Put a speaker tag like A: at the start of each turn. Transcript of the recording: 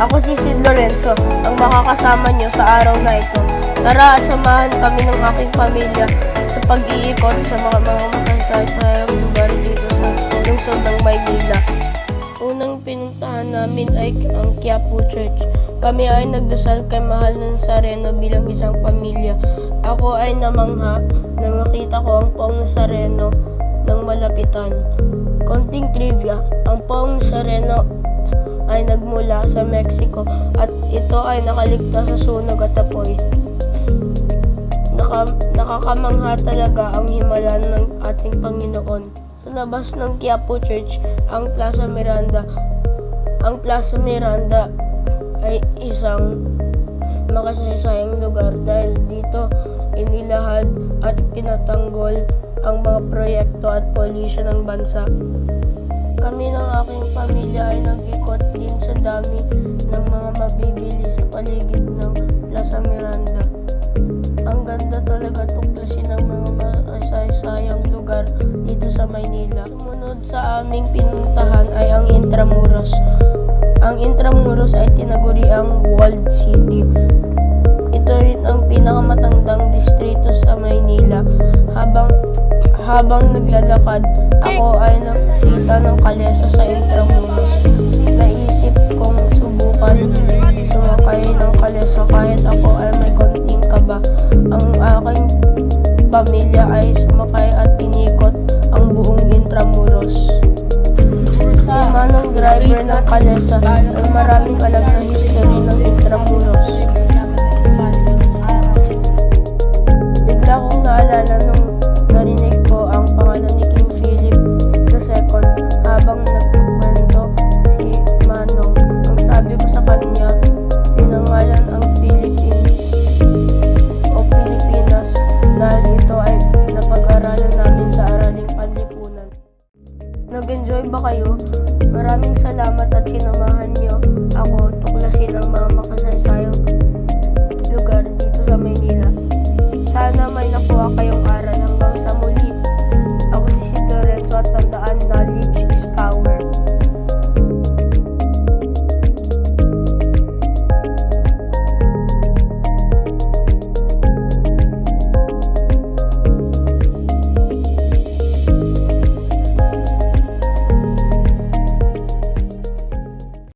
A: Ako si Sid Lorenzo, ang makakasama niyo sa araw na ito. Tara at samahan kami ng aking pamilya sa pag-iikot sa mga makasaysayang lugar dito sa lungsod ng Maynila. Unang pinuntahan namin ay ang Quiapo Church. Kami ay nagdasal kay Mahal ng Nazareno bilang isang pamilya. Ako ay namangha na makita ko ang Poong Nazareno ng malapitan. Konting trivia, ang Poong Nazareno ay nagmula sa Mexico at ito ay nakaligtas sa sunog at apoy. Nakakamangha talaga ang himala ng ating Panginoon. Sa labas ng Quiapo Church, ang Plaza Miranda. Ang Plaza Miranda ay isang makasaysayang lugar dahil dito inilahad at pinatanggol ang mga proyekto at pollution ng bansa. Kami ng aking pamilya ay nag-ikot din sa dami ng mga mabibili sa paligid ng Plaza Miranda. Ang ganda talaga tuklasin ng mga masaysayang lugar dito sa Maynila. Sumunod sa aming pinuntahan ay ang Intramuros. Ang Intramuros ay tinaguriang Walled City. Ito rin ang pinakamatandang distrito sa Maynila. Habang naglalakad, ako ay nakita ng kalesa sa Intramuros. Naisip kong subukan sumakay ng kalesa kahit ako ay may konting kaba. Ang aking pamilya ay sumakay at inikot ang buong Intramuros. Si Manong driver ng kalesa ay maraming alam na history ng Intramuros. Bigla kong naalala nung